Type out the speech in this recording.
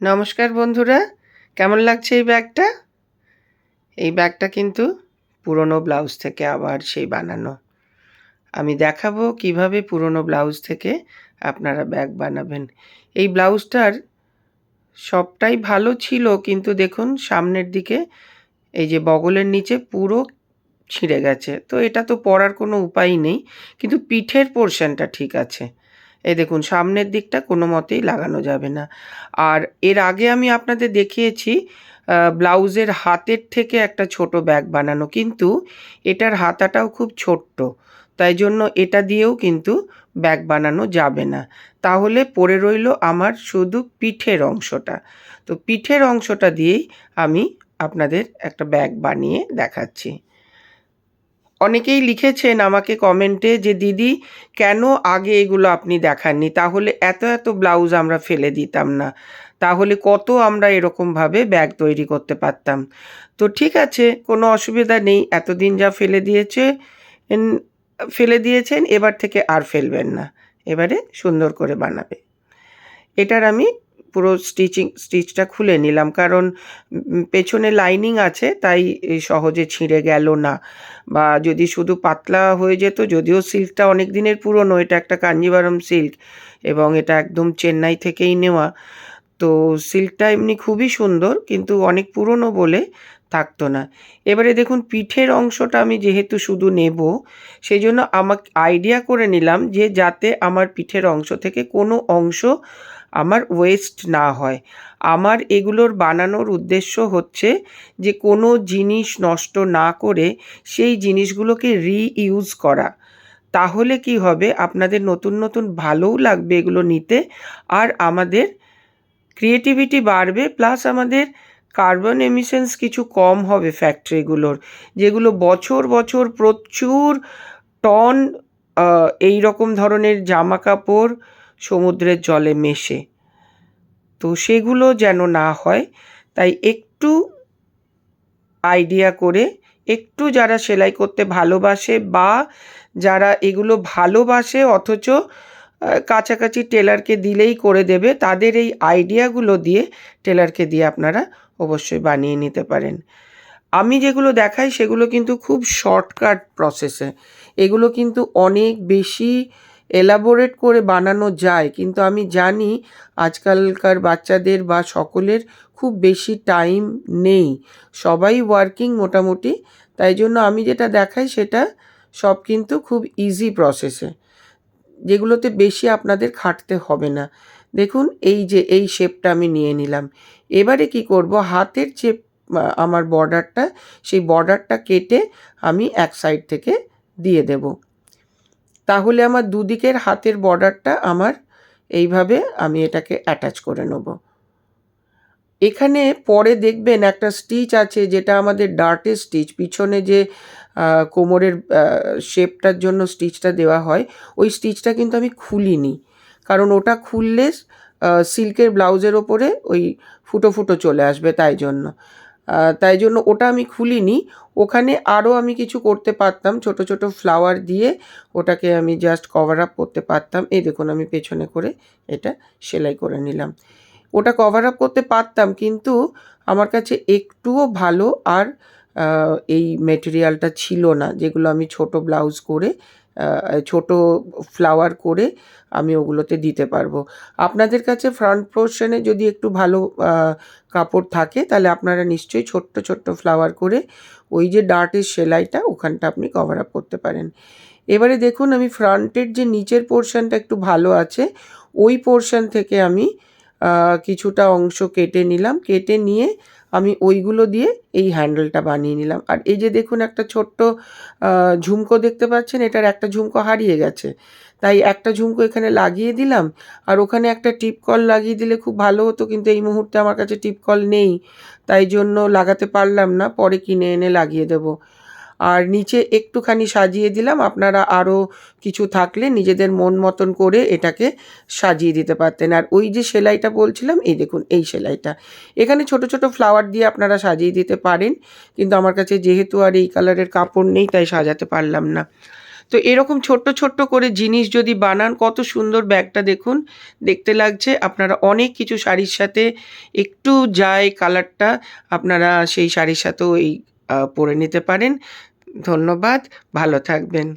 নমস্কার বন্ধুরা, কেমন লাগছে এই ব্যাগটা? এই ব্যাগটা কিন্তু পুরনো ব্লাউজ থেকে আবার সেই বানানো। আমি দেখাবো কিভাবে পুরনো ব্লাউজ থেকে আপনারা ব্যাগ বানাবেন। এই ব্লাউজটার সবটাই ভালো ছিল, কিন্তু দেখুন সামনের দিকে এই যে বগলের নিচে পুরো ছিঁড়ে গেছে। তো এটা তো পরার কোনো উপায় নেই, কিন্তু পিঠের পোরশনটা ঠিক আছে। এই দেখুন সামনের দিকটা কোনো মতেই লাগানো যাবে না। আর এর আগে আমি আপনাদের দেখিয়েছি ব্লাউজের হাতের থেকে একটা ছোট ব্যাগ বানানো, কিন্তু এটার হাতাটাও খুব ছোট্ট, তাই জন্য এটা দিয়েও কিন্তু ব্যাগ বানানো যাবে না। তাহলে পড়ে রইল আমার শুধু পিঠের অংশটা। তো পিঠের অংশটা দিয়েই আমি আপনাদের একটা ব্যাগ বানিয়ে দেখাচ্ছি। অনেকেই লিখেছেন আমাকে কমেন্টে যে দিদি কেন আগে এগুলো আপনি দেখাননি, তাহলে এত এত ব্লাউজ আমরা ফেলে দিতাম না, তাহলে কত আমরা এরকমভাবে ব্যাগ তৈরি করতে পারতাম। তো ঠিক আছে, কোনো অসুবিধা নেই, এতদিন যা ফেলে দিয়েছেন এবার থেকে আর ফেলবেন না, এবারে সুন্দর করে বানাবে। এটার আমি পুরো স্টিচটা খুলে নিলাম, কারণ পেছনে লাইনিং আছে, তাই সহজে ছিঁড়ে গেল না। বা যদি শুধু পাতলা হয়ে যেত, যদিও সিল্কটা অনেক দিনের পুরনো, এটা একটা কাঞ্জিভারম সিল্ক এবং এটা একদম চেন্নাই থেকেই নেওয়া। তো সিল্কটা এমনি খুবই সুন্দর, কিন্তু অনেক পুরনো বলে থাকতো না। এবারে দেখুন পিঠের অংশটা আমি যেহেতু শুধু নেব, সেই জন্য আমাকে আইডিয়া করে নিলাম যে যাতে আমার পিঠের অংশ থেকে কোনো অংশ আমার ওয়েস্ট না হয়। আমার এগুলোর বানানোর উদ্দেশ্য হচ্ছে যে কোনো জিনিস নষ্ট না করে সেই জিনিসগুলোকে রিইউজ করা। তাহলে কি হবে, আপনাদের নতুন নতুন ভালোও লাগবে এগুলো নিতে, আর আমাদের ক্রিয়েটিভিটি বাড়বে, প্লাস আমাদের কার্বন এমিশনস কিছু কম হবে ফ্যাক্টরিগুলোর, যেগুলো বছর বছর প্রচুর টন এই রকম ধরনের জামা কাপড় সমুদ্রের জলে মেশে। তো সেগুলো যেন না হয়, তাই একটু আইডিয়া করে, একটু যারা সেলাই করতে ভালোবাসে বা যারা এগুলো ভালোবাসে অথচ কাছাকাছি টেলারকে দিলেই করে দেবে, তাদের এই আইডিয়াগুলো দিয়ে টেলারকে দিয়ে আপনারা অবশ্যই বানিয়ে নিতে পারেন। আমি যেগুলো দেখাই সেগুলো কিন্তু খুব শর্টকাট প্রসেসে, এগুলো কিন্তু অনেক বেশি এলাবোরেট করে বানানো যায়, কিন্তু আমি জানি আজকালকার বাচ্চাদের বা সকলের খুব বেশি টাইম নেই, সবাই ওয়ার্কিং মোটামুটি, তাই জন্য আমি যেটা দেখাই সেটা সব কিন্তু খুব ইজি প্রসেসে, যেগুলোতে বেশি আপনাদের খাটতে হবে না। দেখুন এই যে এই শেপটা আমি নিয়ে নিলাম। এবারে কি করব, হাতের যে আমার বর্ডারটা, সেই বর্ডারটা কেটে আমি এক সাইড থেকে দিয়ে দেব। তাহলে আমার দুদিকের হাতের বর্ডারটা আমার এইভাবে আমি এটাকে অ্যাটাচ করে নেব। এখানে পরে দেখবেন একটা স্টিচ আছে যেটা আমাদের ডার্টের স্টিচ, পিছনে যে কোমরের শেপটার জন্য স্টিচটা দেওয়া হয়, ওই স্টিচটা কিন্তু আমি খুলিনি, কারণ ওটা খুললে সিল্কের ব্লাউজের ওপরে ওই ফুটো ফুটো চলে আসবে, তাই জন্য ওটা আমি খুলিনি। ওখানে আরও আমি কিছু করতে পারতাম, ছোট ছোট ফ্লাওয়ার দিয়ে ওটাকে আমি জাস্ট কভার আপ করতে পারতাম। এই দেখুন আমি পেছনে করে এটা সেলাই করে নিলাম। ওটা কভার আপ করতে পারতাম, কিন্তু আমার কাছে একটুও ভালো আর এই মেটেরিয়ালটা ছিল না, যেগুলো আমি ছোট ব্লাউজ করে ছোট ফ্লাওয়ার করে আমি ওগুলোতে দিতে পারবো। আপনাদের কাছে ফ্রন্ট পোর্শনে যদি একটু ভালো কাপড় থাকে, তাহলে আপনারা নিশ্চয়ই ছোট্ট ছোট্ট ফ্লাওয়ার করে ওই যে ডার্টের সেলাইটা ওখানটা আপনি কভার আপ করতে পারেন। এবারে দেখুন আমি ফ্রন্টের যে নিচের পোর্শনটা একটু ভালো আছে, ওই পোর্শন থেকে আমি কিছুটা অংশ কেটে নিলাম, কেটে নিয়ে আমি ওইগুলো দিয়ে এই হ্যান্ডেলটা বানিয়ে নিলাম। আর এই যে দেখুন একটা ছোট্ট ঝুমকো দেখতে পাচ্ছেন, এটার একটা ঝুমকো হারিয়ে গেছে, তাই একটা ঝুমকো এখানে লাগিয়ে দিলাম। আর ওখানে একটা টিপ কল লাগিয়ে দিলে খুব ভালো হতো, কিন্তু এই মুহূর্তে আমার কাছে টিপ কল নেই, তাই জন্য লাগাতে পারলাম না, পরে কিনে এনে লাগিয়ে দেবো। আর নিচে একটুখানি সাজিয়ে দিলাম, আপনারা আরও কিছু থাকলে নিজেদের মন মতন করে এটাকে সাজিয়ে দিতে পারতেন। আর ওই যে সেলাইটা বলছিলাম, এই দেখুন এই সেলাইটা, এখানে ছোট ছোট ফ্লাওয়ার দিয়ে আপনারা সাজিয়ে দিতে পারেন, কিন্তু আমার কাছে যেহেতু আর এই কালারের কাপড় নেই, তাই সাজাতে পারলাম না। তো এরকম ছোট্ট ছোট্ট করে জিনিস যদি বানান, কত সুন্দর ব্যাগটা দেখুন দেখতে লাগছে। আপনারা অনেক কিছু শাড়ির সাথে একটু যায় কালারটা, আপনারা সেই শাড়ির সাথেও এই পরে নিতে পারেন। ধন্যবাদ, ভালো থাকবেন।